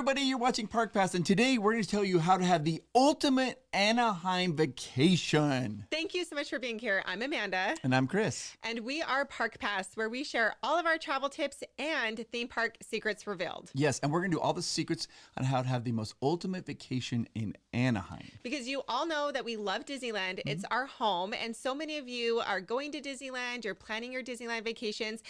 everybody, you're watching Park Pass, and today we're going to tell you how to have the ultimate Anaheim vacation. Thank you so much for being here. I'm Amanda. And I'm Chris. And we are Park Pass, where we share all of our travel tips and theme park secrets revealed. Yes, and we're going to do all the secrets on how to have the most ultimate vacation in Anaheim. Because you all know that we love Disneyland. It's our home, and so many of you are going to Disneyland, you're planning your Disneyland vacations,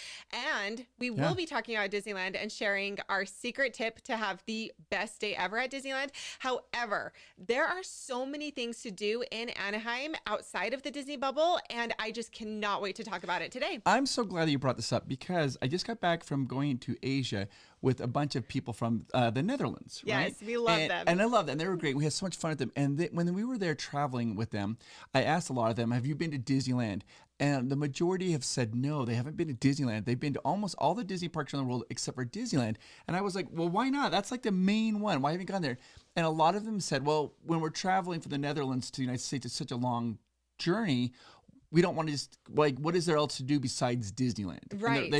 and we will be talking about Disneyland and sharing our secret tip to have the best day ever at Disneyland. However, there are so many things to do in Anaheim outside of the Disney bubble, and I just cannot wait to talk about it today. I'm so glad that you brought this up because I just got back from going to Asia with a bunch of people from the Netherlands. Yes, right? we love them. And I love them. They were great. We had so much fun with them. And when we were there traveling with them, I asked a lot of them, have you been to Disneyland? And the majority have said no, they haven't been to Disneyland. They've been to almost all the Disney parks around the world except for Disneyland. And I was like, well, why not? That's like the main one. Why haven't you gone there? And a lot of them said, well, when we're traveling from the Netherlands to the United States, it's such a long journey. We don't want to just, like, what is there else to do besides Disneyland? Right.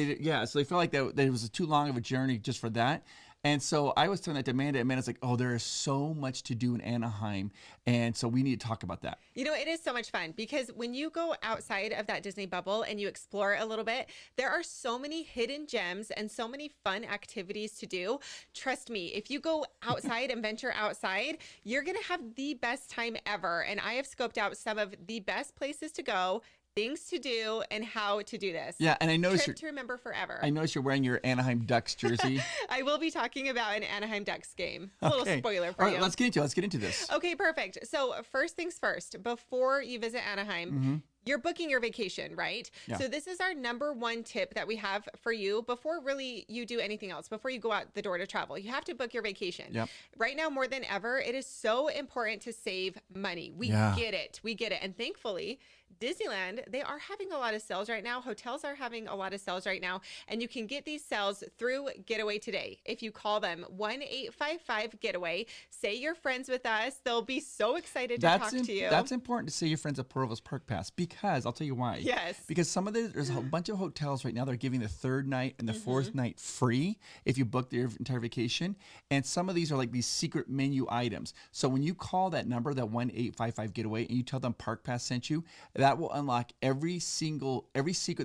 So they felt like that it was too long of a journey just for that. And so I was telling that to Amanda, and Amanda's like, oh, there is so much to do in Anaheim. And so we need to talk about that. You know, it is so much fun because when you go outside of that Disney bubble and you explore a little bit, there are so many hidden gems and so many fun activities to do. Trust me, if you go outside and venture outside, you're going to have the best time ever. And I have scoped out some of the best places to go, things to do, and how to do this. Yeah, and I noticed Trip to remember forever. I noticed you're wearing your Anaheim Ducks jersey. I will be talking about an Anaheim Ducks game. A little spoiler for All right, you. let's get into this. Okay, perfect. So first things first, before you visit Anaheim, you're booking your vacation, right? Yeah. So this is our number one tip that we have for you before really you do anything else, before you go out the door to travel. You have to book your vacation. Yep. Right now, more than ever, it is so important to save money. We get it. We get it. And thankfully, Disneyland, they are having a lot of sales right now. Hotels are having a lot of sales right now. And you can get these sales through Getaway Today. If you call them 1-855-GETAWAY, say you're friends with us. They'll be so excited to talk to you. That's important to say your friends at PROVOST Park Pass because I'll tell you why. Yes. Because there's a bunch of hotels right now that are giving the third night and the fourth night free if you book their entire vacation. And some of these are like these secret menu items. So when you call that number, that 1-855-GETAWAY, and you tell them Park Pass sent you, that will unlock every secret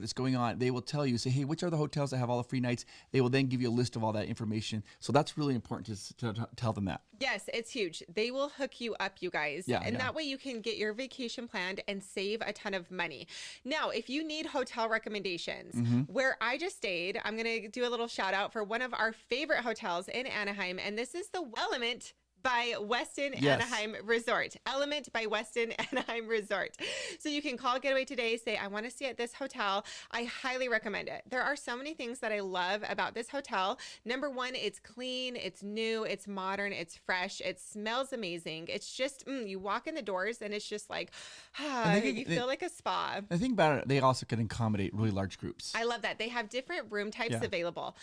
that's going on. They will tell you, say, hey, which are the hotels that have all the free nights? They will then give you a list of all that information. So that's really important to tell them that. Yes, it's huge. They will hook you up, you guys. That way you can get your vacation planned and save a ton of money. Now, if you need hotel recommendations, where I just stayed, I'm going to do a little shout out for one of our favorite hotels in Anaheim, and this is the Element by Westin Anaheim Resort. Element by Westin Anaheim Resort. So you can call Getaway Today, say, I want to stay at this hotel. I highly recommend it. There are so many things that I love about this hotel. Number one, it's clean, it's new, it's modern, it's fresh, it smells amazing. It's just, you walk in the doors and it's just like, you feel like a spa. The thing about it, they also can accommodate really large groups. I love that. They have different room types available.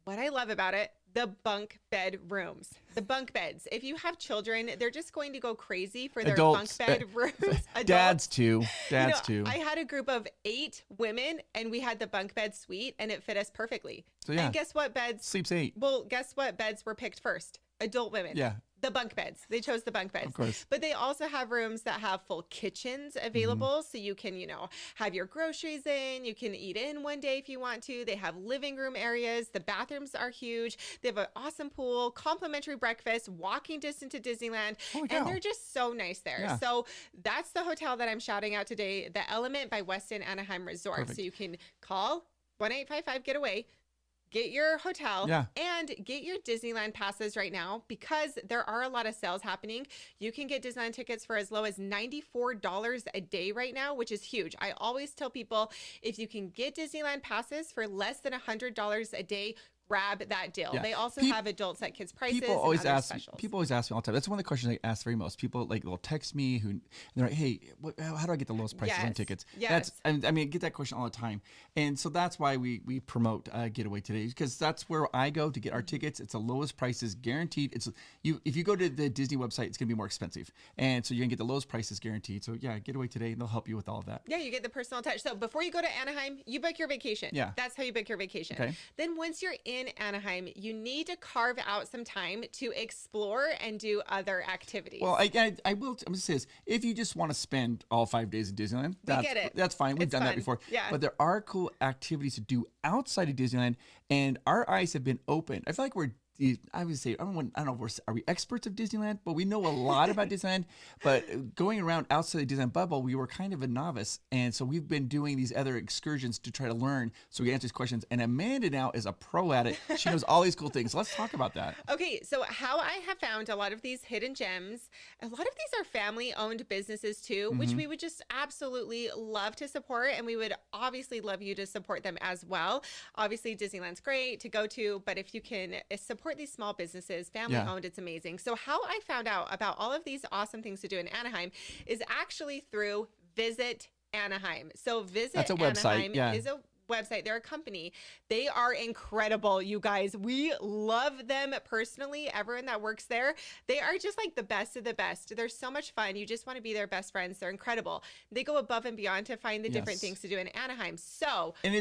What I love about it, the bunk bed rooms, the bunk beds. If you have children, they're just going to go crazy for their Adults, bunk bed rooms. Dads too. Too. I had a group of 8 women and we had the bunk bed suite and it fit us perfectly. So yeah. And guess what beds? Sleeps 8. Well, guess what beds were picked first? Adult women. Yeah. The bunk beds. They chose the bunk beds. Of course. But they also have rooms that have full kitchens available. So you can, have your groceries in. You can eat in one day if you want to. They have living room areas. The bathrooms are huge. They have an awesome pool, complimentary breakfast, walking distance to Disneyland. And they're just so nice there. Yeah. So that's the hotel that I'm shouting out today, the Element by Westin Anaheim Resort. Perfect. So you can call 1-855-GETAWAY. Get your hotel and get your Disneyland passes right now because there are a lot of sales happening. You can get Disneyland tickets for as low as $94 a day right now, which is huge. I always tell people if you can get Disneyland passes for less than $100 a day, grab that deal. Yeah. They also have adults at kids prices. People always ask specials. me all the time. That's one of the questions I ask very most. People they'll text me and they're like, "Hey, how do I get the lowest prices on tickets?" Yes. I get that question all the time, and so that's why we promote Getaway Today because that's where I go to get our tickets. It's the lowest prices guaranteed. If you go to the Disney website, it's gonna be more expensive, and so you're gonna get the lowest prices guaranteed. So yeah, Getaway Today, and they'll help you with all of that. Yeah, you get the personal touch. So before you go to Anaheim, you book your vacation. Yeah, that's how you book your vacation. Okay. Then once you're in in Anaheim, you need to carve out some time to explore and do other activities. Well, I will. I'm gonna say this: if you just want to spend all 5 days in Disneyland, that's fine. We've done that before. Yeah. But there are cool activities to do outside of Disneyland, and our eyes have been opened. I feel like I would say, I don't know, are we experts of Disneyland? But we know a lot about Disneyland. But going around outside the Disneyland bubble, we were kind of a novice. And so we've been doing these other excursions to try to learn so we can answer these questions. And Amanda now is a pro at it. She knows all these cool things. Let's talk about that. Okay, so how I have found a lot of these hidden gems, a lot of these are family-owned businesses too, which we would just absolutely love to support. And we would obviously love you to support them as well. Obviously, Disneyland's great to go to, but if you can support these small businesses, family owned, it's amazing. So how I found out about all of these awesome things to do in Anaheim is actually through Visit Anaheim. So Visit Anaheim is a website. They're a company. They are incredible, you guys. We love them personally. Everyone that works there, they are just like the best of the best. They're so much fun. You just want to be their best friends. They're incredible. They go above and beyond to find the different things to do in Anaheim. So, and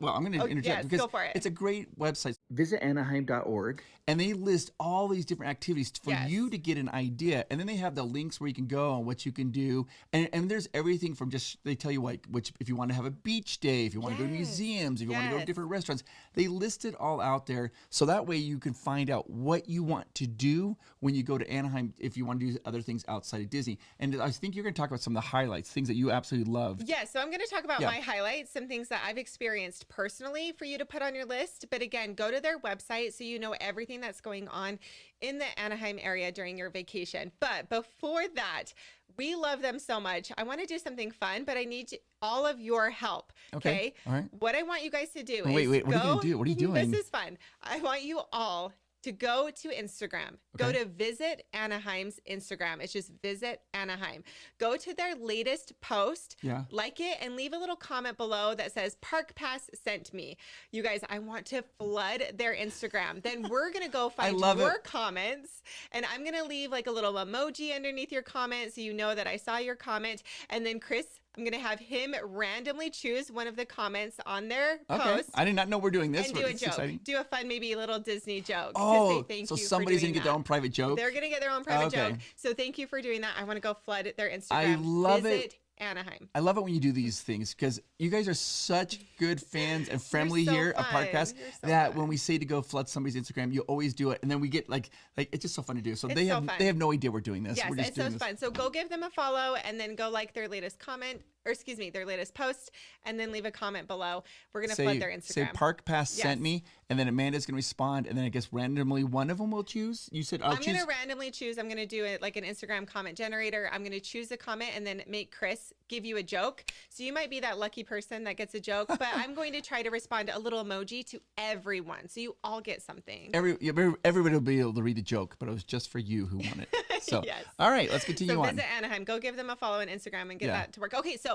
well, I'm going to interject because go for it. It's a great website. Visit Anaheim.org, and they list all these different activities for you to get an idea. And then they have the links where you can go and what you can do. And there's everything from they tell you like if you want to have a beach day, if you want to go to museums, if you want to go to different restaurants, they list it all out there. So that way you can find out what you want to do when you go to Anaheim if you want to do other things outside of Disney. And I think you're going to talk about some of the highlights, things that you absolutely love. Yeah, so I'm going to talk about my highlights, some things that I've experienced personally for you to put on your list. But again, go to their website so you know everything that's going on in the Anaheim area during your vacation. But before that, we love them so much. I want to do something fun, but I need all of your help. Okay. All right. What I want you guys to do is Wait. What are you going to do? What are you doing? This is fun. I want you all to go to Instagram. Go to Visit Anaheim's Instagram. It's just Visit Anaheim. Go to their latest post, like it, and leave a little comment below that says Park Pass sent me. You guys, I want to flood their Instagram. Then we're going to go find your comments, and I'm going to leave like a little emoji underneath your comment so you know that I saw your comment. And then Chris, I'm going to have him randomly choose one of the comments on their post. I did not know we're doing this. And do a joke. Exciting. Do a fun, maybe little Disney joke. Oh, to say thank so you somebody's going to get their own private joke? They're going to get their own private joke. So thank you for doing that. I want to go flood their Instagram. I love Visit Anaheim. I love it when you do these things because you guys are such good fans and family here at Park Pass that when we say to go flood somebody's Instagram, you always do it, and then we get like it's just so fun to do. So they have no idea we're doing this. Yes, we're just it's so fun. So go give them a follow and then go like their latest comment. Or excuse me, their latest post, and then leave a comment below. We're going to flood their Instagram. Say Park Pass sent me, and then Amanda's going to respond, and then I guess randomly one of them will choose. You said I'm going to randomly choose. I'm going to do it like an Instagram comment generator. I'm going to choose a comment and then make Chris give you a joke. So you might be that lucky person that gets a joke, but I'm going to try to respond a little emoji to everyone. So you all get something. Everybody will be able to read the joke, but it was just for you who won it. So, all right, let's continue on. So visit Anaheim. Go give them a follow on Instagram and get that to work. Okay, so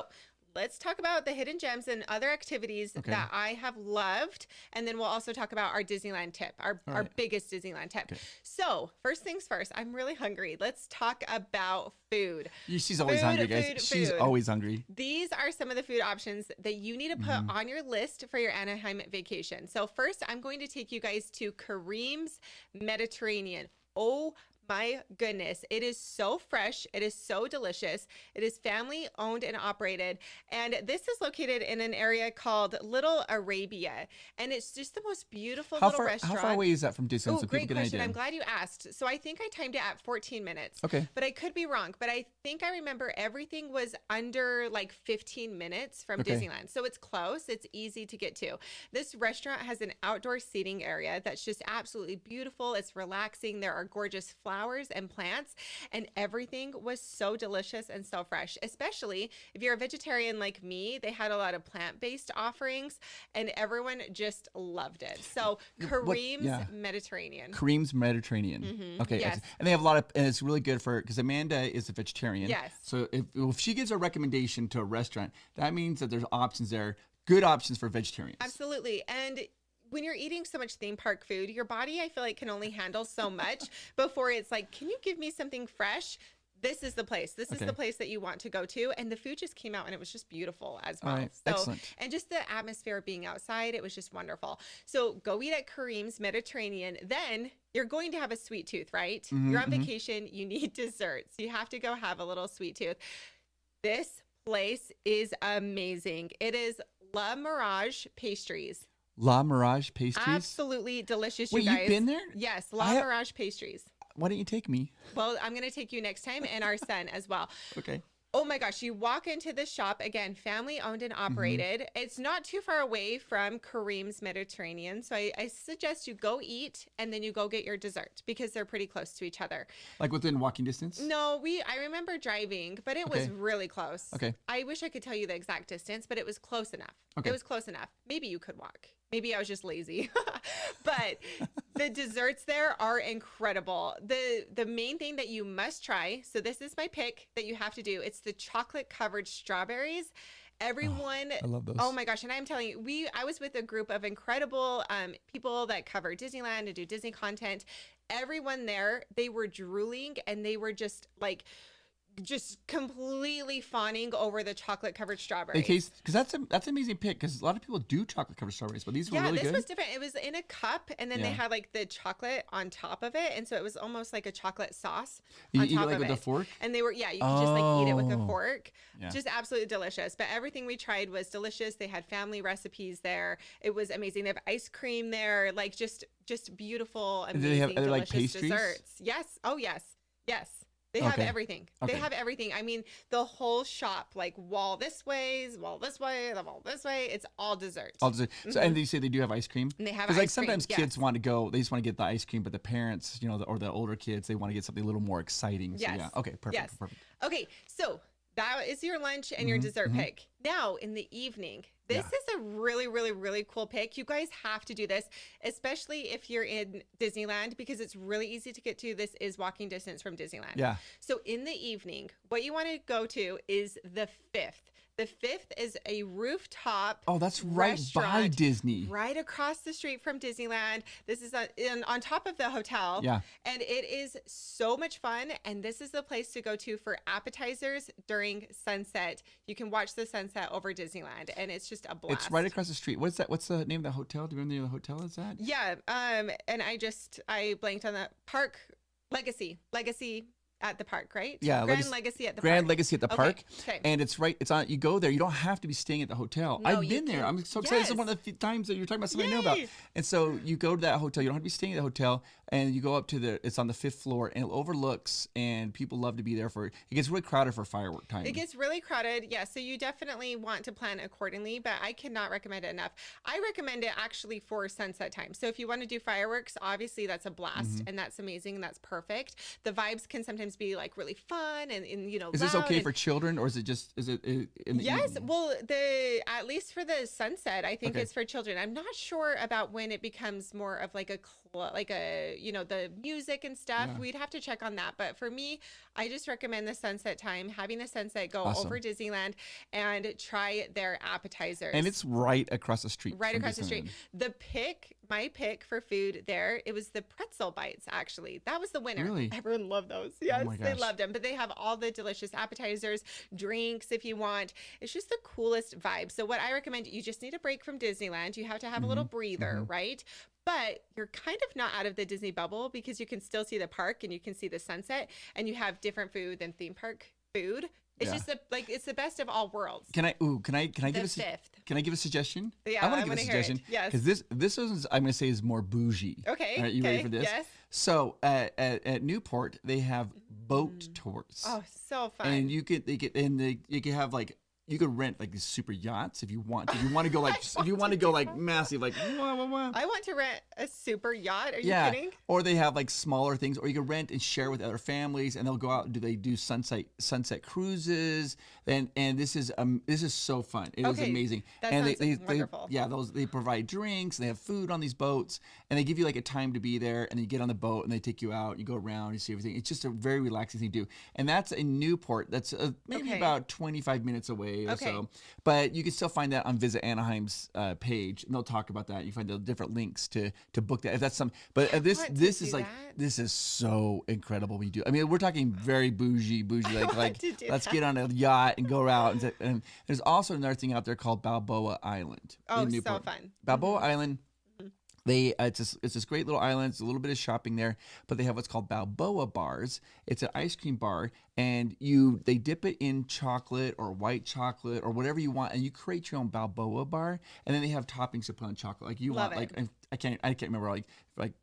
let's talk about the hidden gems and other activities that I have loved. And then we'll also talk about our Disneyland tip, our biggest Disneyland tip. Okay. So first things first, I'm really hungry. Let's talk about food. She's always hungry, guys. She's always hungry. These are some of the food options that you need to put on your list for your Anaheim vacation. So first, I'm going to take you guys to Kareem's Mediterranean. Oh my goodness, it is so fresh. It is so delicious. It is family owned and operated. And this is located in an area called Little Arabia. And it's just the most beautiful little restaurant. How far away is that from Disneyland? Oh, great question. I'm glad you asked. So I think I timed it at 14 minutes. Okay. But I could be wrong. But I think I remember everything was under like 15 minutes from Disneyland. So it's close. It's easy to get to. This restaurant has an outdoor seating area that's just absolutely beautiful. It's relaxing. There are gorgeous flowers and plants, and everything was so delicious and so fresh. Especially if you're a vegetarian like me, they had a lot of plant-based offerings, and everyone just loved it. So Kareem's Mediterranean. Kareem's Mediterranean. Okay. Yes. And they have a lot of, and it's really good for, because Amanda is a vegetarian. Yes. So if she gives a recommendation to a restaurant, that means that there's options there, good options for vegetarians. Absolutely. And when you're eating so much theme park food, your body, I feel like, can only handle so much before it's like, can you give me something fresh? this is the place. This is the place that you want to go to. And the food just came out and it was just beautiful as well. Right. So, Excellent. and just the atmosphere of being outside, it was just wonderful. So go eat at Kareem's Mediterranean. Then you're going to have a sweet tooth, right? You're on vacation. You need desserts. You have to go have a little sweet tooth. This place is amazing. It is La Mirage Pastries. La Mirage Pastries? Absolutely delicious, Wait, you guys. you've been there? Yes, La Mirage Pastries. Why don't you take me? Well, I'm going to take you next time and our son as well. Okay. Oh my gosh, you walk into the shop, again, family owned and operated. It's not too far away from Kareem's Mediterranean. So I suggest you go eat and then you go get your dessert because they're pretty close to each other. Like within walking distance? No, I remember driving, but it was really close. Okay. I wish I could tell you the exact distance, but it was close enough. Okay. It was close enough. Maybe you could walk. Maybe I was just lazy. But the desserts there are incredible. The main thing that you must try, so this is my pick that you have to do. It's the chocolate covered strawberries. Everyone, I love those. Oh my gosh. And I'm telling you, I was with a group of incredible people that cover Disneyland and do Disney content. Everyone there, they were drooling and they were just like, just completely fawning over the chocolate covered strawberries. Because that's an amazing pick because a lot of people do chocolate covered strawberries, but these were really good. Yeah, this was different. It was in a cup, and then they had like the chocolate on top of it, and so it was almost like a chocolate sauce you on eat top it like of with it. a fork? And they were, you could just like eat it with a fork. Yeah. Just absolutely delicious. But everything we tried was delicious. They had family recipes there. It was amazing. They have ice cream there, like just beautiful, amazing, delicious pastries? Desserts. Yes. Oh yes. Yes. They have everything. They have everything. I mean, the whole shop, like wall this way, the wall this way. It's all dessert. All dessert. So, and you say they do have ice cream? And they have Because ice like sometimes cream, kids want to go, they just want to get the ice cream, but the parents, or the older kids, they want to get something a little more exciting. So Yes. yeah. Okay, perfect. Yes. Perfect. Okay, so that is your lunch and your dessert pick. Now, in the evening, this is a really, really, really cool pick. You guys have to do this, especially if you're in Disneyland, because it's really easy to get to. This is walking distance from Disneyland. Yeah. So in the evening, what you want to go to is the Fifth. The Fifth is a rooftop. Oh, that's right by Disney. Right across the street from Disneyland. This is on top of the hotel. Yeah. And it is so much fun. And this is the place to go to for appetizers during sunset. You can watch the sunset over Disneyland. And it's just a blast. It's right across the street. What's that? What's the name of the hotel? Do you remember the name of the hotel is that? Yeah. And I blanked on that. Park Legacy at the park, right? Yeah, Grand Legacy at the Grand park. Legacy at the park. Okay. And it's on, you go there, you don't have to be staying at the hotel. No, I've you been there. can- I'm so excited. This is Yes. one of the times that you're talking about something I know about. Yay. And so you go to that hotel, you don't have to be staying at the hotel, and you go up to it's on the 5th floor, and it overlooks, and people love to be there it gets really crowded for firework time. It gets really crowded. Yeah. So you definitely want to plan accordingly, but I cannot recommend it enough. I recommend it actually for sunset time. So if you want to do fireworks, obviously that's a blast and that's amazing and that's perfect. The vibes can sometimes be like really fun and Is this loud okay and- for children, or is it in the Yes, evening? well, at least for the sunset, I think it's for children. I'm not sure about when it becomes more of like a the music and stuff. Yeah. We'd have to check on that. But for me, I just recommend the sunset time, having the sunset go Awesome. over Disneyland and try their appetizers. And it's right across the street. Right from across the street. Disneyland. My pick for food there, it was the pretzel bites, actually. That was the winner. Really? Everyone loved those. Yes, my they gosh. loved them. But they have all the delicious appetizers, drinks if you want. It's just the coolest vibe. So what I recommend, you just need a break from Disneyland. You have to have a little breather, right? But you're kind of not out of the Disney bubble because you can still see the park and you can see the sunset and you have different food than theme park food. It's just it's the best of all worlds. Can I give The Fifth. Can I give a suggestion? Yeah, I want I to give a wanna hear it. suggestion. Yes. Because this is I'm going to say is more bougie. Okay, All right, you ready okay, for this? yes. So at Newport they have boat tours. Oh, so fun. And you can have like you could rent like these super yachts if you want. If you want to go like massive like wah, wah, wah. I want to rent a super yacht. Are you Yeah, kidding? or they have like smaller things, or you can rent and share with other families, and they'll go out and they do sunset cruises, and this is so fun. It is Okay, amazing. that And sounds wonderful. they provide drinks, and they have food on these boats, and they give you like a time to be there, and you get on the boat, and they take you out, you go around, you see everything. It's just a very relaxing thing to do, and that's in Newport. That's maybe Okay. about 25 minutes away. day or so. But you can still find that on Visit Anaheim's page, and they'll talk about that. You find the different links to book that if that's some. But this is like this is so incredible. We do. I mean, we're talking very bougie, like let's get on a yacht and go out. And there's also another thing out there called Balboa Island. Oh, so fun. Balboa Island. It's this great little island. It's a little bit of shopping there, but they have what's called Balboa bars. It's an ice cream bar, and they dip it in chocolate or white chocolate or whatever you want, and you create your own Balboa bar. And then they have toppings to put on chocolate, like you want, like I can't remember, like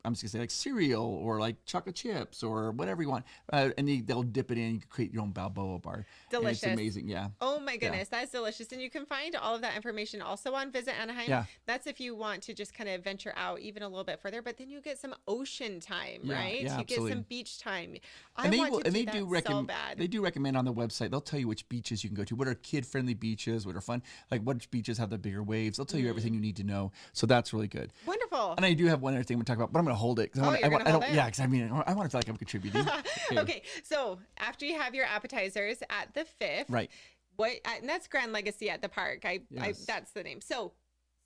I'm just gonna say like cereal or like chocolate chips or whatever you want, and they'll dip it in. You can create your own Balboa bar. Delicious. And it's amazing, yeah. Oh my goodness, that's delicious. And you can find all of that information also on Visit Anaheim. Yeah. That's if you want to just kind of venture out even a little bit further, but then you get some ocean time, right? Yeah, you absolutely. get some beach time. They do recommend on the website. They'll tell you which beaches you can go to. What are kid-friendly beaches? What are fun? Like what beaches have the bigger waves? They'll tell you everything you need to know. So that's really good. Wonderful. And I do have one other thing to talk about, but I'm going to hold it. Yeah, because I want to feel like I'm contributing. Okay, so after you have your appetizers at the 5th, right? And that's Grand Legacy at the park. That's the name. So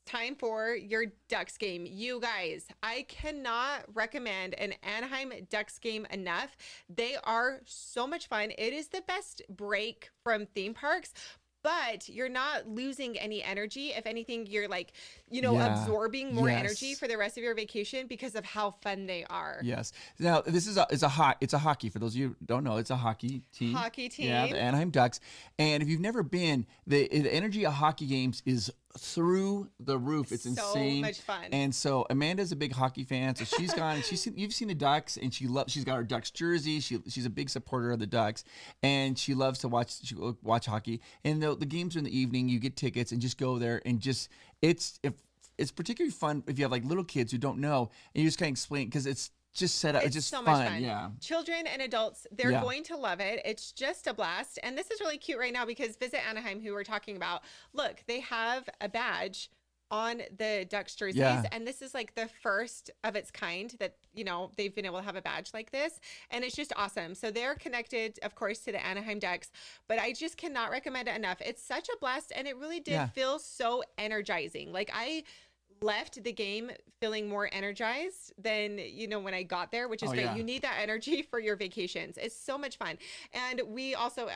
time for your Ducks game. You guys, I cannot recommend an Anaheim Ducks game enough. They are so much fun. It is the best break from theme parks, but you're not losing any energy. If anything, you're like, absorbing more energy for the rest of your vacation because of how fun they are. Yes. Now, this is it's a hockey. For those of you who don't know, it's a hockey team. Yeah, the Anaheim Ducks. And if you've never been, the energy of hockey games is through the roof. It's insane. So much fun. And so Amanda's a big hockey fan, so she's gone and you've seen the Ducks, and she's got her Ducks jersey. She's a big supporter of the Ducks, and she loves to watch hockey. And the games are in the evening. You get tickets and just go there, and it's particularly fun if you have like little kids who don't know, and you just kind of explain, because it's just set up. It's just so fun. Much fun. Yeah. Children and adults, they're going to love it. It's just a blast. And this is really cute right now because Visit Anaheim, who we're talking about, look, they have a badge on the Ducks jerseys. Yeah. And this is like the first of its kind that, they've been able to have a badge like this. And it's just awesome. So they're connected, of course, to the Anaheim Ducks, but I just cannot recommend it enough. It's such a blast. And it really did feel so energizing. Like I left the game feeling more energized than when I got there, which is great. You need that energy for your vacations. It's so much fun. And we also,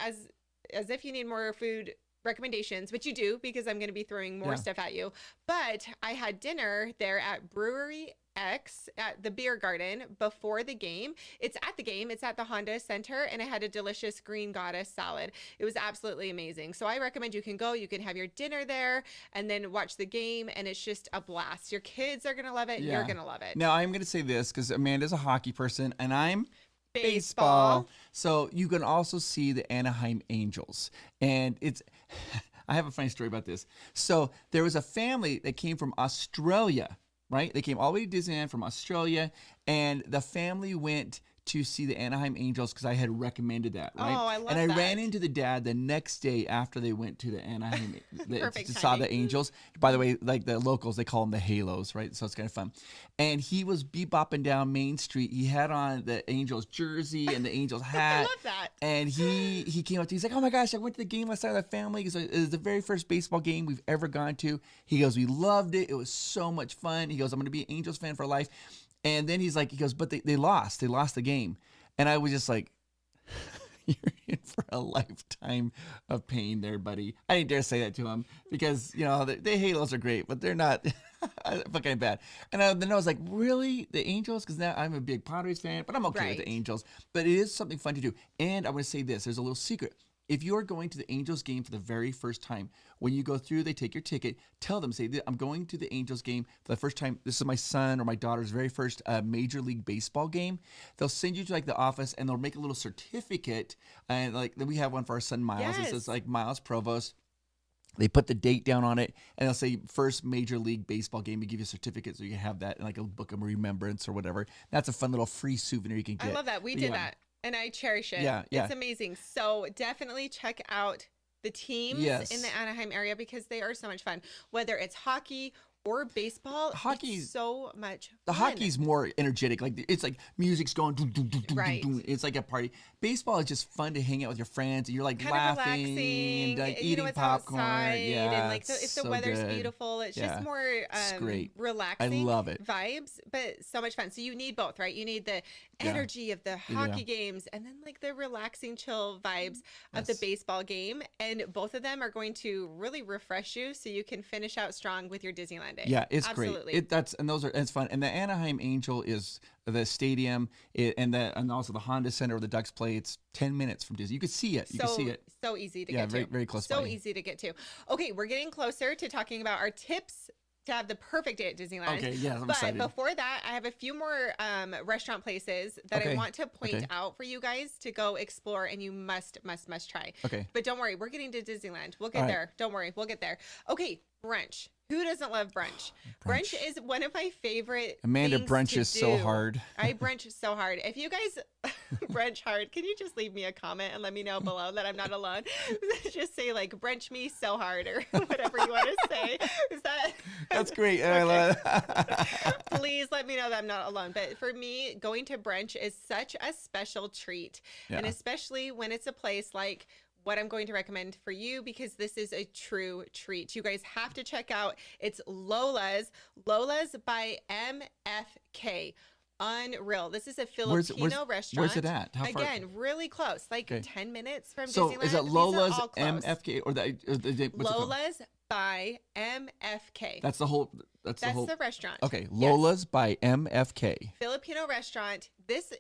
as if you need more food recommendations, which you do, because I'm going to be throwing more stuff at you, but I had dinner there at Brewery X at the Biergarten before the game. It's at the Honda Center, and I had a delicious green goddess salad. It was absolutely amazing. So I recommend you can have your dinner there and then watch the game, and it's just a blast. Your kids are going to love it. You're going to love it. Now I'm going to say this because Amanda's a hockey person and I'm baseball. So you can also see the Anaheim Angels, and I have a funny story about this. So there was a family that came from Australia, right? They came all the way to Disneyland from Australia, and the family went to see the Anaheim Angels because I had recommended that, right? Oh, I love that. And I that. ran into the dad the next day after they went to the Anaheim, saw timing. the Angels. By the way, like the locals, they call them the Halos, right? So it's kind of fun. And he was bebopping down Main Street. He had on the Angels jersey and the Angels hat. I love that. And he came up to me. He's like, "Oh my gosh, I went to the game last night with the family. It was the very first baseball game we've ever gone to." He goes, "We loved it. It was so much fun." He goes, "I'm going to be an Angels fan for life." And then he goes, "But they lost. They lost the game." And I was just like, "You're in for a lifetime of pain there, buddy." I didn't dare say that to him because, the Halos are great, but they're not fucking bad. And then I was like, "Really? The Angels?" Because now I'm a big Padres fan, but I'm okay with the Angels. But it is something fun to do. And I want to say this. There's a little secret. If you're going to the Angels game for the very first time, when you go through, they take your ticket, tell them, say, "I'm going to the Angels game for the first time. This is my son or my daughter's very first Major League Baseball game." They'll send you to the office, and they'll make a little certificate. And we have one for our son Miles. Yes. It says Miles Provost. They put the date down on it, and they'll say first Major League Baseball game. They give you a certificate so you can have that in a book of remembrance or whatever. That's a fun little free souvenir you can get. I love that. We did that. And I cherish it. Yeah. It's amazing. So definitely check out the teams in the Anaheim area because they are so much fun. Whether it's hockey or baseball, Hockey's it's so much fun. The hockey's more energetic. Like it's like music's going. Doo, doo, doo, doo, Right. doo, doo. It's like a party. Baseball is just fun to hang out with your friends, and you're like kind laughing, of relaxing, and like you eating know, it's popcorn. outside, Yeah, and like if the so weather's good. beautiful, it's Yeah. just more It's great. relaxing. I love it. Vibes, but so much fun. So you need both, right? You need the energy of the hockey games, and then like the relaxing, chill vibes of the baseball game, and both of them are going to really refresh you, so you can finish out strong with your Disneyland day. Yeah, it's Absolutely. great. It's fun. And the Anaheim Angel is the stadium, and also the Honda Center where the Ducks play. It's 10 minutes from Disney. You could see it. You can see it. So easy to Yeah, get very, to. very close So by. easy to get to. Okay, we're getting closer to talking about our tips to have the perfect day at Disneyland. Okay, yeah, I'm but excited. before that, I have a few more restaurant places that I want to point out for you guys to go explore, and you must try. Okay. But don't worry, we're getting to Disneyland. We'll get there. Don't worry, we'll get there. Okay, brunch. Who doesn't love brunch? Brunch is one of my favorite Amanda, things brunch to is so do. hard. I brunch so hard. If you guys brunch hard, can you just leave me a comment and let me know below that I'm not alone? Just say like brunch me so hard or whatever you want to say. Is that That's great. Okay. Please let me know that I'm not alone. But for me, going to brunch is such a special treat. Yeah. And especially when it's a place like what I'm going to recommend for you, because this is a true treat. You guys have to check out. It's Lola's by MFK. Unreal. This is a Filipino restaurant. Where's it at? How far? Again, really close, like 10 minutes from So Disneyland. is it These are Lola's all close. MFK or the what's it called? Lola's by MFK. That's the whole. That's the restaurant. Okay, Lola's by MFK. Filipino restaurant. This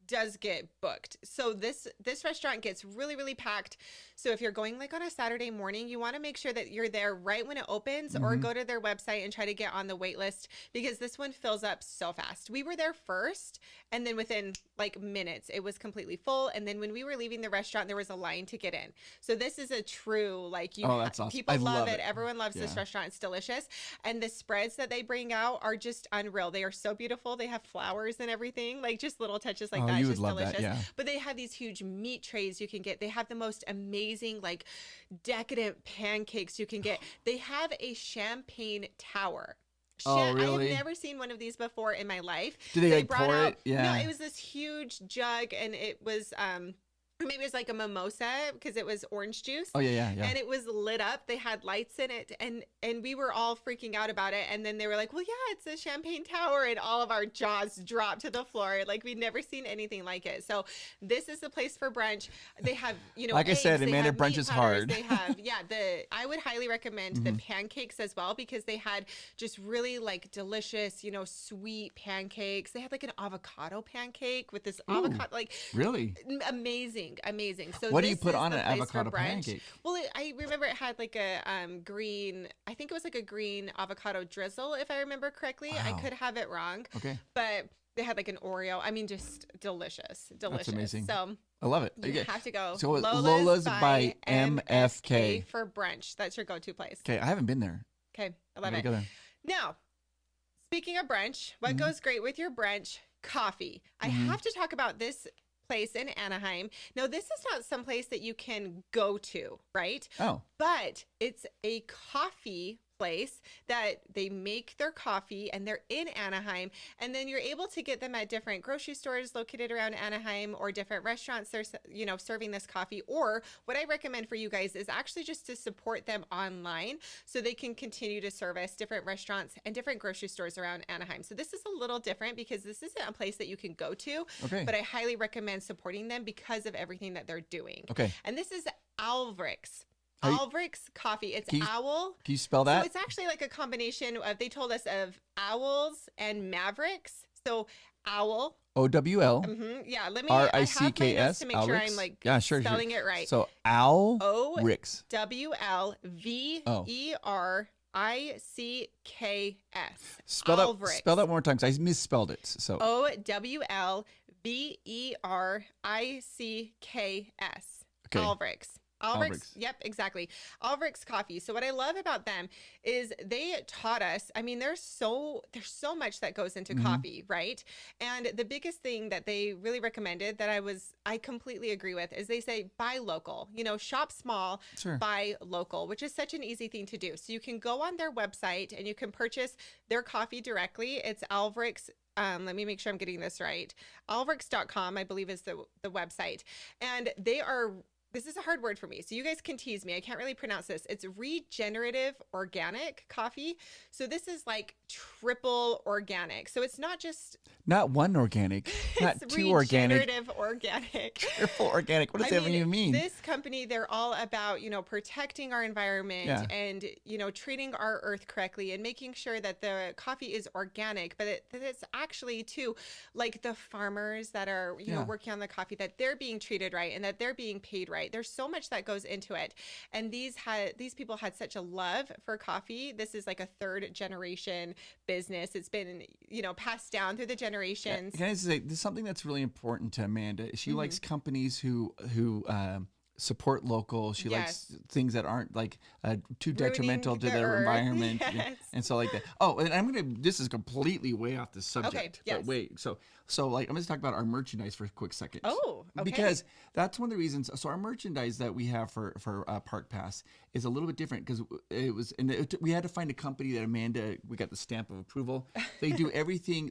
does get booked. So this restaurant gets really packed. So if you're going like on a Saturday morning, you want to make sure that you're there right when it opens, or go to their website and try to get on the wait list, because this one fills up so fast. We were there first, and then within like minutes it was completely full, and then when we were leaving the restaurant there was a line to get in. So this is a true like that's awesome. People I love love it. it. Everyone loves this restaurant. It's delicious, and the spreads that they bring out are just unreal. They are so beautiful. They have flowers and everything, like just little touches like that. You It's would just love delicious. that, yeah. But they have these huge meat trays you can get. They have the most amazing, like decadent pancakes you can get. They have a champagne tower. Oh, really? I've never seen one of these before in my life. Did they like brought pour out, it? Yeah. No, it was this huge jug, and it was or maybe it was like a mimosa because it was orange juice. Oh yeah. And it was lit up. They had lights in it, and we were all freaking out about it. And then they were like, "Well, yeah, it's a champagne tower," and all of our jaws dropped to the floor. Like we'd never seen anything like it. So this is the place for brunch. They have, like eggs, I said, they Amanda, have brunch meat is platters, hard. They have I would highly recommend the pancakes as well, because they had just really like delicious, sweet pancakes. They had like an avocado pancake with this avocado, like really amazing. So what do you this put is on the an place for avocado brunch. pancake? Well, I remember it had like a green, I think it was like a green avocado drizzle, if I remember correctly. I Wow. could have it wrong. Okay. But they had like an Oreo. I mean, just delicious. That's amazing. So I love it. you have to go. So Lola's by MFK for brunch. That's your go-to place. Okay, I haven't been there. Okay, I love I it. gotta go there. Now, speaking of brunch, what goes great with your brunch? Coffee. I have to talk about this place in Anaheim. Now, this is not some place that you can go to, right? Oh. But it's a coffee place that they make their coffee, and they're in Anaheim, and then you're able to get them at different grocery stores located around Anaheim, or different restaurants that are serving this coffee. Or what I recommend for you guys is actually just to support them online, so they can continue to service different restaurants and different grocery stores around Anaheim. So this is a little different because this isn't a place that you can go to, but I highly recommend supporting them because of everything that they're doing. Okay. And this is Owlverick's. Owlverick's coffee. It's owl. Can you spell that? So it's actually like a combination of, they told us, of owls and mavericks. So owl. OWL. Yeah, let me RICKS. to make sure I'm like spelling it right. So Owlverick's. Owlverick's. Spell that one more time, because I misspelled it. So Owlverick's. Okay. Owlverick's. Owlverick's, yep, exactly. Owlverick's coffee. So what I love about them is they taught us, I mean, there's so much that goes into coffee, right? And the biggest thing that they really recommended that I completely agree with is they say buy local, shop small, buy local, which is such an easy thing to do. So you can go on their website and you can purchase their coffee directly. It's Owlverick's. Let me make sure I'm getting this right. Owlverick.com, I believe, is the website. And this is a hard word for me, so you guys can tease me. I can't really pronounce this. It's regenerative organic coffee. So this is like triple organic. So it's not one organic, not two organic. Regenerative organic. Triple organic. What does that even mean? This company, they're all about, protecting our environment and, treating our earth correctly and making sure that the coffee is organic, but that it's actually too like the farmers that are, working on the coffee, that they're being treated right and that they're being paid right. There's so much that goes into it. And these people had such a love for coffee. This is like a third generation business. It's been, passed down through the generations. Can I say there's something that's really important to Amanda? She likes companies who support local. She likes things that aren't like too detrimental to their environment and so like that. Oh, and this is completely way off the subject. Okay, yes. But wait, so like I'm going to talk about our merchandise for a quick second. Oh, okay. Because that's one of the reasons. So our merchandise that we have for Park Pass is a little bit different because we had to find a company that we got the stamp of approval. They do everything.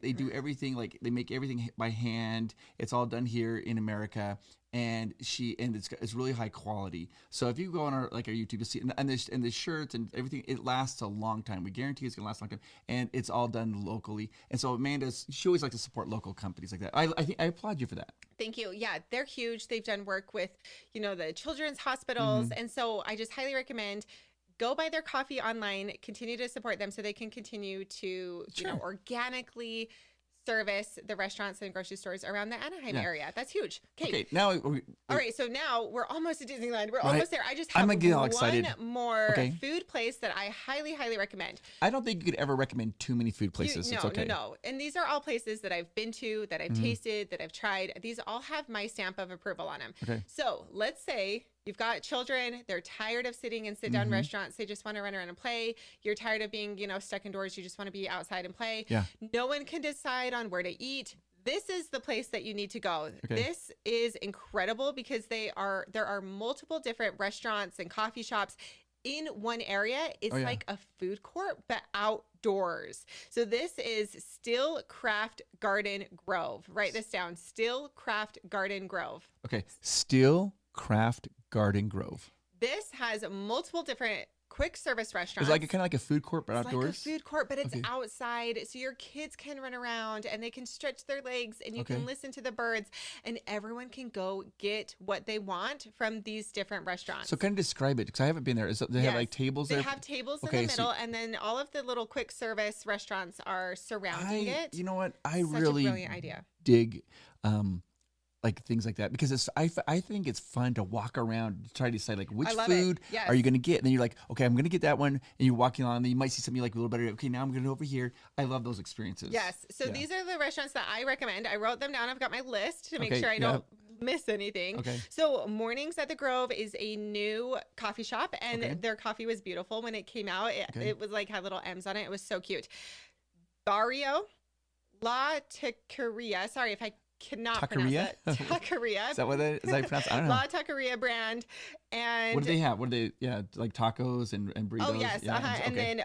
Like they make everything by hand. It's all done here in America. And it's really high quality. So if you go on our YouTube, you'll see and the shirts and everything, it lasts a long time. We guarantee it's gonna last a long time, and it's all done locally. And so she always likes to support local companies like that. I think I applaud you for that. Thank you. Yeah, they're huge. They've done work with the children's hospitals, and so I just highly recommend. Go buy their coffee online. Continue to support them so they can continue to organically service the restaurants and grocery stores around the Anaheim area. That's huge. Okay, now all right, so now we're almost at Disneyland. We're almost there. I just have one more food place that I highly, highly recommend. I don't think you could ever recommend too many food places. It's okay. No. And these are all places that I've been to, that I've tasted, that I've tried. These all have my stamp of approval on them. Okay. So let's say you've got children, they're tired of sitting in sit-down restaurants. They just want to run around and play. You're tired of being, stuck indoors. You just want to be outside and play. Yeah. No one can decide on where to eat. This is the place that you need to go. Okay. This is incredible because there are multiple different restaurants and coffee shops in one area. It's like a food court, but outdoors. So this is SteelCraft Garden Grove. Write this down. SteelCraft Garden Grove. Okay. SteelCraft Garden Grove. This has multiple different quick service restaurants. It's kind of like a food court, but outdoors? It's like a food court, but it's outside. So your kids can run around and they can stretch their legs and you can listen to the birds and everyone can go get what they want from these different restaurants. So kind of describe it because I haven't been there. They have like tables there? They have tables in the middle and then all of the little quick service restaurants are surrounding it. You know what? Such a brilliant idea. Dig like things like that because I think it's fun to walk around, try to decide like which food are you going to get, and then you're like, okay, I'm going to get that one, and you're walking on, and then you might see something you like a little better. Okay, now I'm going to go over here. I love those experiences. Yes, so these are the restaurants that I recommend. I wrote them down. I've got my list to make sure I don't miss anything. Okay. So Mornings at the Grove is a new coffee shop, and their coffee was beautiful when it came out. It was like had little M's on it. It was so cute. Barrio, La Taqueria. Sorry if I cannot pronounce it. Taqueria. Is that what is that pronounced? I don't know. La Taqueria Brand. And what do they have? What do they? Like tacos and burritos. Oh yes, and then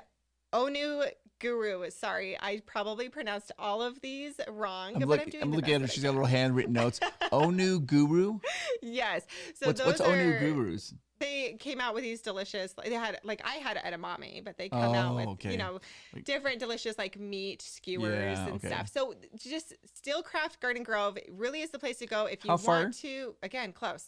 Oniguru. Sorry, I probably pronounced all of these wrong. I'm looking at her. She's got little handwritten notes. Oniguru. Yes. So what's Onigurus? They came out with these delicious. They had I had edamame, but they come out with different delicious meat skewers and stuff. So just SteelCraft Garden Grove really is the place to go if you want to. Again, close.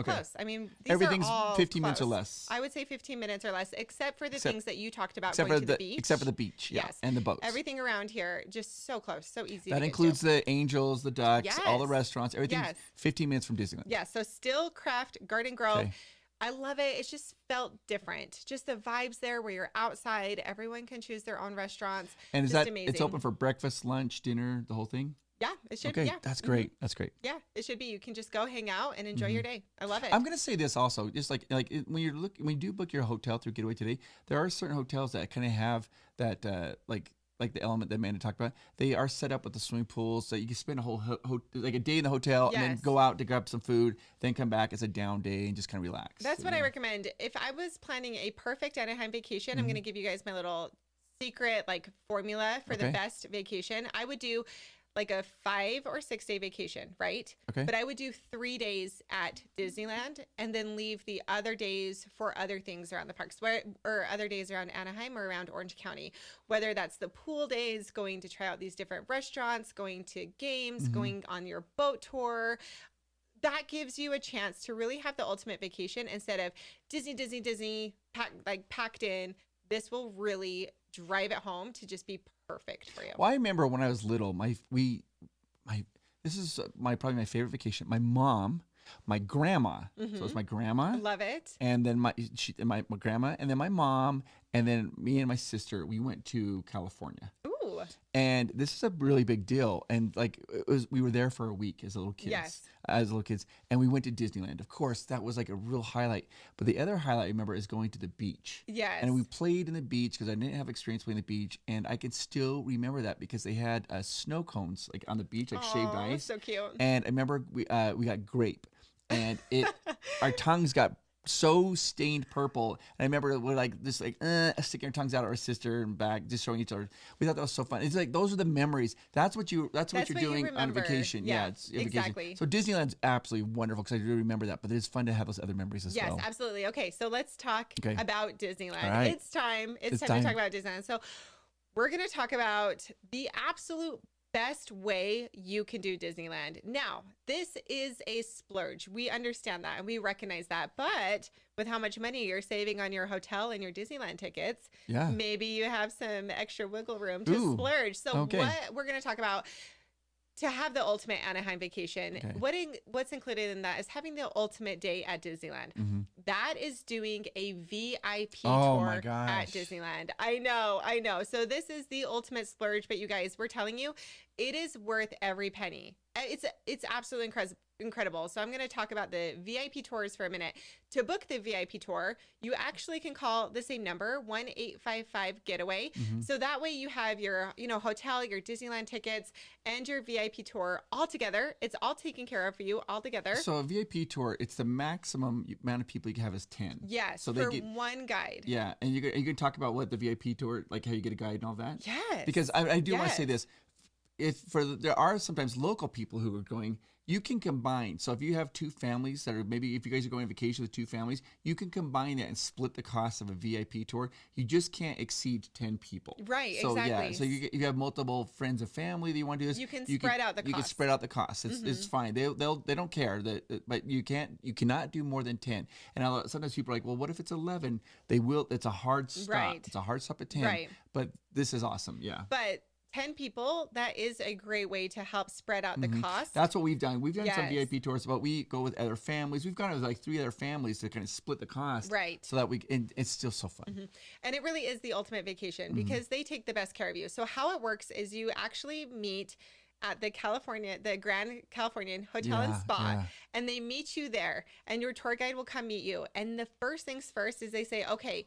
Okay. Close. I mean, everything's are all 15 minutes or less. I would say 15 minutes or less, except for the things that you talked about going to the beach. Except for the beach, yes, and the boats. Everything around here just so close, so easy. That includes the Angels, the Ducks, all the restaurants. Everything's 15 minutes from Disneyland. Yeah. So SteelCraft Garden Grove. Okay. I love it. It just felt different. Just the vibes there where you're outside. Everyone can choose their own restaurants. And is that amazing. It's open for breakfast, lunch, dinner, the whole thing? Yeah, it should. Okay, Yeah, that's great. That's great. Yeah, it should be. You can just go hang out and enjoy your day. I love it. I'm gonna say this also, just when you do book your hotel through Getaway Today, there are certain hotels that kind of have that like the element that Amanda talked about. They are set up with the swimming pool, so you can spend a whole like a day in the hotel and then go out to grab some food, then come back as a down day and just kind of relax. That's what I recommend. If I was planning a perfect Anaheim vacation, I'm gonna give you guys my little secret like formula for the best vacation. I would do like a 5 or 6 day vacation, right? Okay. But I would do 3 days at Disneyland and then leave the other days for other things around the parks, or other days around Anaheim or around Orange County, whether that's the pool days, going to try out these different restaurants, going to games, going on your boat tour. That gives you a chance to really have the ultimate vacation instead of Disney, packed in. This will really drive it home to just be perfect for you. Well, I remember when I was little, this is probably my favorite vacation. My mom, my grandma, so it's my grandma, Love it, and then my grandma, and then my mom, and then me and my sister. We went to California. Ooh. And this is a really big deal. And we were there for a week as little kids. Yes. And we went to Disneyland. Of course, that was like a real highlight. But the other highlight I remember is going to the beach. Yes. And we played in the beach because I didn't have experience playing the beach. And I can still remember that because they had snow cones like on the beach, like shaved ice. So cute. And I remember we got grape, and our tongues got so stained purple. And I remember we're sticking our tongues out at our sister and back, just showing each other. We thought that was so fun. It's like those are the memories. That's what you're doing on vacation. Yeah, it's exactly. Vacation. So Disneyland's absolutely wonderful because I do remember that. But it's fun to have those other memories as well. Yes, absolutely. Okay, so let's talk about Disneyland. Right. It's time to talk about Disneyland. So we're going to talk about the absolute best way you can do Disneyland. Now, this is a splurge. We understand that and we recognize that. But with how much money you're saving on your hotel and your Disneyland tickets, maybe you have some extra wiggle room to splurge. So what we're going to talk about to have the ultimate Anaheim vacation, what's included in that is having the ultimate day at Disneyland. That is doing a VIP tour at Disneyland. I know. So this is the ultimate splurge, but you guys, we're telling you, it is worth every penny. It's absolutely incredible. So I'm going to talk about the VIP tours for a minute. To book the VIP tour, you actually can call the same number, 1-855-GETAWAY. So that way you have your, hotel, your Disneyland tickets, and your VIP tour all together. It's all taken care of for you all together. So a VIP tour, it's the maximum amount of people you can have is 10. Yes, so for one guide. Yeah, and you can talk about what the VIP tour, like how you get a guide and all that. Yes. Because I do want to say this. There are sometimes local people who are going, you can combine. So if you have two families that are, maybe if you guys are going on vacation with two families, you can combine that and split the cost of a VIP tour. You just can't exceed 10 people. Right, so, exactly. Yeah, so you have multiple friends and family that you want to do this. You can spread out the cost. You can spread out the cost. It's fine. They don't care but you cannot do more than 10. And sometimes people are like, well, what if it's 11? They will. It's a hard stop. Right. It's a hard stop at 10. Right. But this is awesome. Yeah. But 10 people, that is a great way to help spread out the cost. That's what we've done. We've done some VIP tours, but we go with other families. We've gone with like 3 other families to kind of split the cost. Right. So that and it's still so fun. And it really is the ultimate vacation because they take the best care of you. So how it works is you actually meet at the Grand Californian Hotel and Spa, and they meet you there, and your tour guide will come meet you. And the first things first is they say, okay,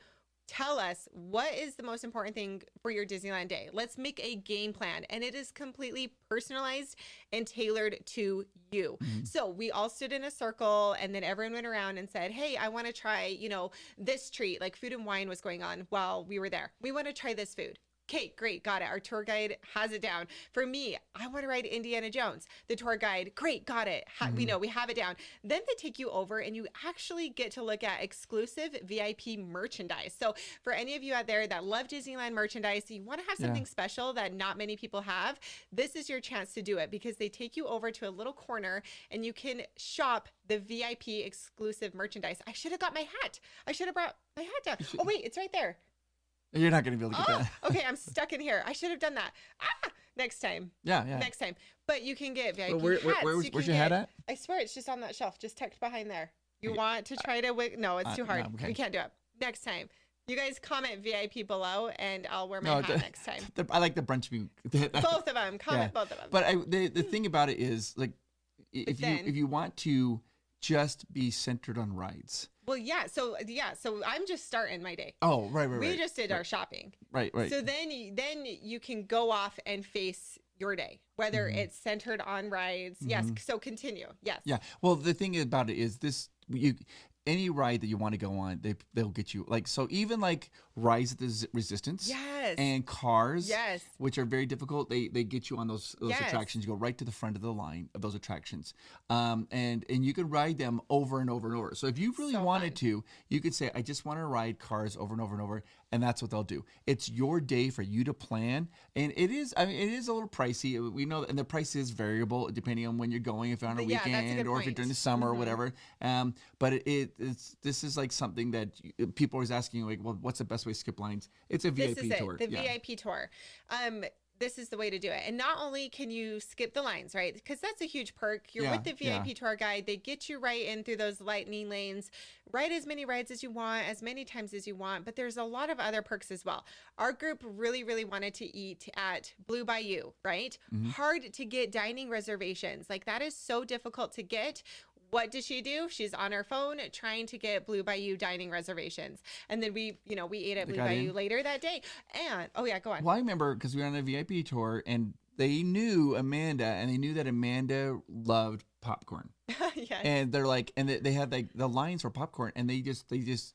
tell us what is the most important thing for your Disneyland day. Let's make a game plan. And it is completely personalized and tailored to you. So we all stood in a circle and then everyone went around and said, hey, I want to try, this treat, like Food and Wine was going on while we were there. We want to try this food. Okay, great, got it. Our tour guide has it down. For me, I want to ride Indiana Jones. The tour guide, great, got it. We know, we have it down. Then they take you over and you actually get to look at exclusive VIP merchandise. So for any of you out there that love Disneyland merchandise, you want to have something special that not many people have, this is your chance to do it because they take you over to a little corner and you can shop the VIP exclusive merchandise. I should have got my hat. I should have brought my hat down. Oh, wait, it's right there. You're not going to be able to get that. Okay, I'm stuck in here. I should have done that. Next time. Yeah. Next time. But you can get VIP hats. Where's your hat at? I swear it's just on that shelf, just tucked behind there. You want to try to no, it's too hard. No, okay. We can't do it. Next time. You guys comment VIP below, and I'll wear my hat next time. I like the brunch. Both of them. Comment both of them. But the thing about it is, like, if you want to just be centered on rides. Well, yeah. So I'm just starting my day. Oh, right. We just did our shopping. Right. So then you can go off and face your day, whether it's centered on rides. Yes. So continue. Yes. Yeah. Well, the thing about it is this: any ride that you want to go on, they'll get you. Like, so even like Rise of the Resistance, and Cars, which are very difficult, they get you on those attractions. You go right to the front of the line of those attractions, and you can ride them over and over and over. So if you really wanted to, you could say, I just want to ride Cars over and over and over, and that's what they'll do. It's your day for you to plan, and it is a little pricey. We know, and the price is variable depending on when you're going, if you're on a weekend or if you're during the summer or whatever. But this is like something that people are always asking, like, well, what's the best way to skip lines? It's a VIP tour. The VIP tour. This is the way to do it. And not only can you skip the lines, right? Because that's a huge perk. You're with the VIP tour guide. They get you right in through those lightning lanes. Ride as many rides as you want, as many times as you want. But there's a lot of other perks as well. Our group really, really wanted to eat at Blue Bayou, right? Hard to get dining reservations. Like, that is so difficult to get. What does she do? She's on her phone trying to get Blue Bayou dining reservations. And then we ate at Blue Bayou later that day. And, go on. Well, I remember because we were on a VIP tour and they knew Amanda and they knew that Amanda loved popcorn. And they're like, and they had like the lines for popcorn and they just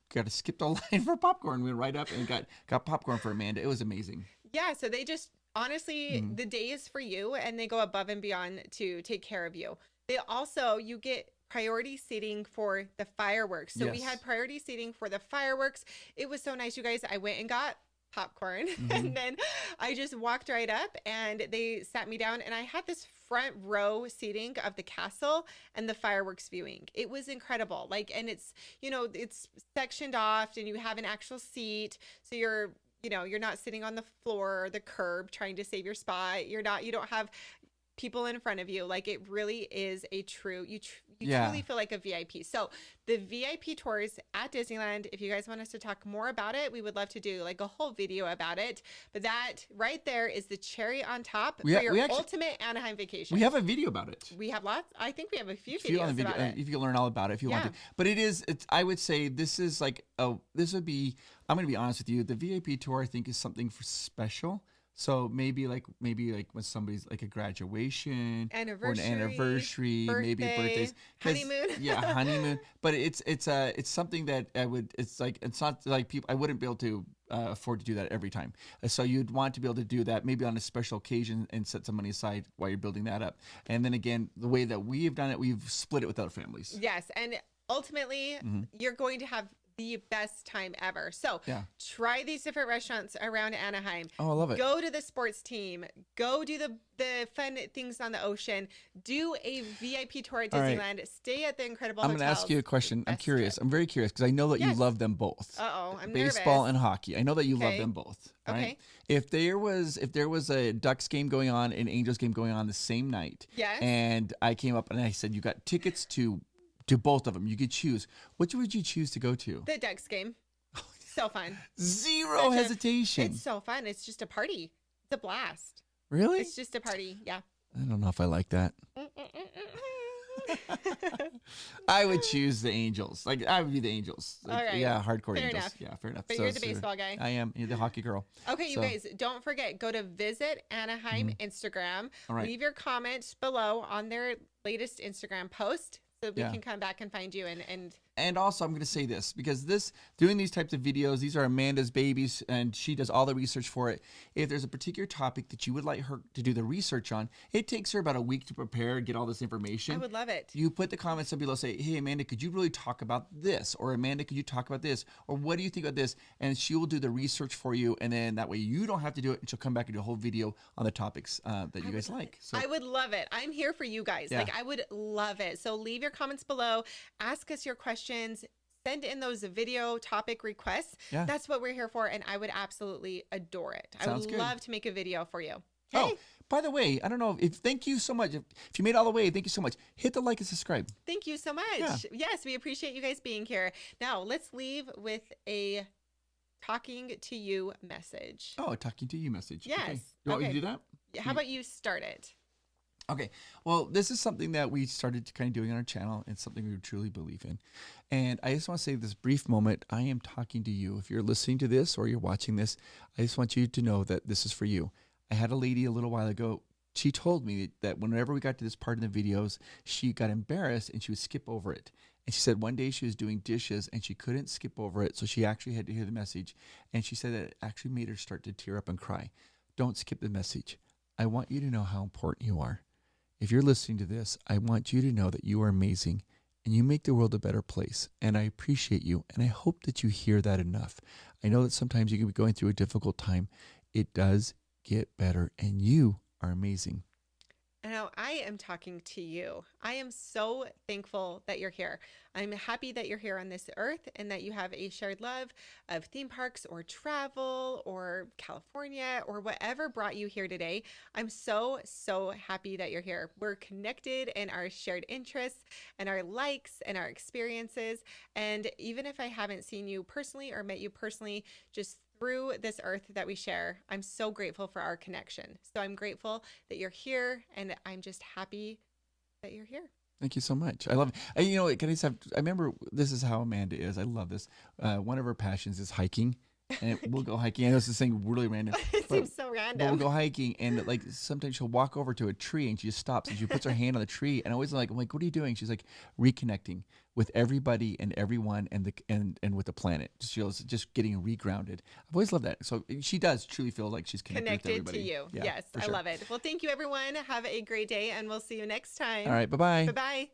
got to skip the line for popcorn. We went right up and got popcorn for Amanda. It was amazing. Yeah. So they just, honestly, the day is for you and they go above and beyond to take care of you. They also, you get priority seating for the fireworks. So we had priority seating for the fireworks. It was so nice, you guys. I went and got popcorn and then I just walked right up and they sat me down and I had this front row seating of the castle and the fireworks viewing. It was incredible. Like, and it's, it's sectioned off and you have an actual seat. So you're not sitting on the floor or the curb trying to save your spot. You don't have people in front of you. Like, it really is a true, you truly feel like a VIP. So the VIP tours at Disneyland, if you guys want us to talk more about it, we would love to do like a whole video about it. But that right there is the cherry on top for your ultimate Anaheim vacation. We have a video about it. We have lots. I think we have a few videos about it. If you can learn all about it if you want to. But I would say this is like, I'm going to be honest with you. The VIP tour, I think, is something for special. So maybe like when somebody's like a graduation or an anniversary, maybe birthdays, honeymoon. Honeymoon. But it's something that it's not like people, I wouldn't be able to afford to do that every time. So you'd want to be able to do that maybe on a special occasion and set some money aside while you're building that up. And then again, the way that we have done it, we've split it with other families. Yes. And ultimately you're going to have the best time ever. So try these different restaurants around Anaheim. Oh, I love it. Go to the sports team. Go do the fun things on the ocean. Do a VIP tour at Disneyland. Right. Stay at the incredible hotels. I'm going to ask you a question. I'm curious. I'm very curious because I know that you love them both. I'm Baseball nervous. And hockey. I know that you love them both. Right? Okay. If there was a Ducks game going on, an Angels game going on the same night, and I came up and I said, you got tickets to both of them. You could choose. Which would you choose to go to? The Ducks game. So fun. Zero hesitation. It's so fun. It's just a party. It's a blast. Really? It's just a party. Yeah. I don't know if I like that. I would choose the Angels. Like, I would be the Angels. Like, all right. Yeah, hardcore fair Angels. Enough. Yeah, fair enough. But you're the baseball guy. I am. You're the hockey girl. Okay, you guys, don't forget, go to Visit Anaheim Instagram. All right. Leave your comments below on their latest Instagram post so we can come back and find you and also I'm going to say this because doing these types of videos, these are Amanda's babies and she does all the research for it. If there's a particular topic that you would like her to do the research on, it takes her about a week to prepare, get all this information. I would love it. You put the comments down below, say, hey, Amanda, could you really talk about this? Or Amanda, could you talk about this? Or what do you think about this? And she will do the research for you. And then that way you don't have to do it and she'll come back and do a whole video on the topics that you guys like. So I would love it. I'm here for you guys. Like, I would love it. So leave your comments below. Ask us your questions. Send in those video topic requests. Yeah. That's what we're here for, and I would absolutely adore it. I would love to make a video for you. Hey. Oh, by the way, I don't know if thank you so much. If you made it all the way, thank you so much. Hit the like and subscribe. Thank you so much. Yeah. Yes, we appreciate you guys being here. Now, let's leave with a talking to you message. Oh, a talking to you message. Yes. Okay. You want me to do that? How about you start it? Okay. Well, this is something that we started kind of doing on our channel and something we truly believe in. And I just want to say this brief moment, I am talking to you. If you're listening to this or you're watching this, I just want you to know that this is for you. I had a lady a little while ago. She told me that whenever we got to this part in the videos, she got embarrassed and she would skip over it. And she said one day she was doing dishes and she couldn't skip over it. So she actually had to hear the message. And she said that it actually made her start to tear up and cry. Don't skip the message. I want you to know how important you are. If you're listening to this, I want you to know that you are amazing and you make the world a better place. And I appreciate you. And I hope that you hear that enough. I know that sometimes you can be going through a difficult time. It does get better and you are amazing. Now, I am talking to you. I am so thankful that you're here. I'm happy that you're here on this earth and that you have a shared love of theme parks or travel or California or whatever brought you here today. I'm so, so happy that you're here. We're connected in our shared interests and our likes and our experiences. And even if I haven't seen you personally or met you personally, just through this earth that we share, I'm so grateful for our connection. So I'm grateful that you're here and I'm just happy that you're here. Thank you so much. I love it. And you know, I remember this is how Amanda is. I love this. One of her passions is hiking. And we'll go hiking. I know this is saying really random. It seems so random. But we'll go hiking, and like sometimes she'll walk over to a tree, and she just stops, and she puts her hand on the tree, and I'm like, what are you doing? She's like reconnecting with everybody and everyone, and with the planet. She's just getting regrounded. I've always loved that. So she does truly feel like she's connected with everybody. To you. Yeah, yes, sure. I love it. Well, thank you, everyone. Have a great day, and we'll see you next time. All right, bye bye. Bye bye.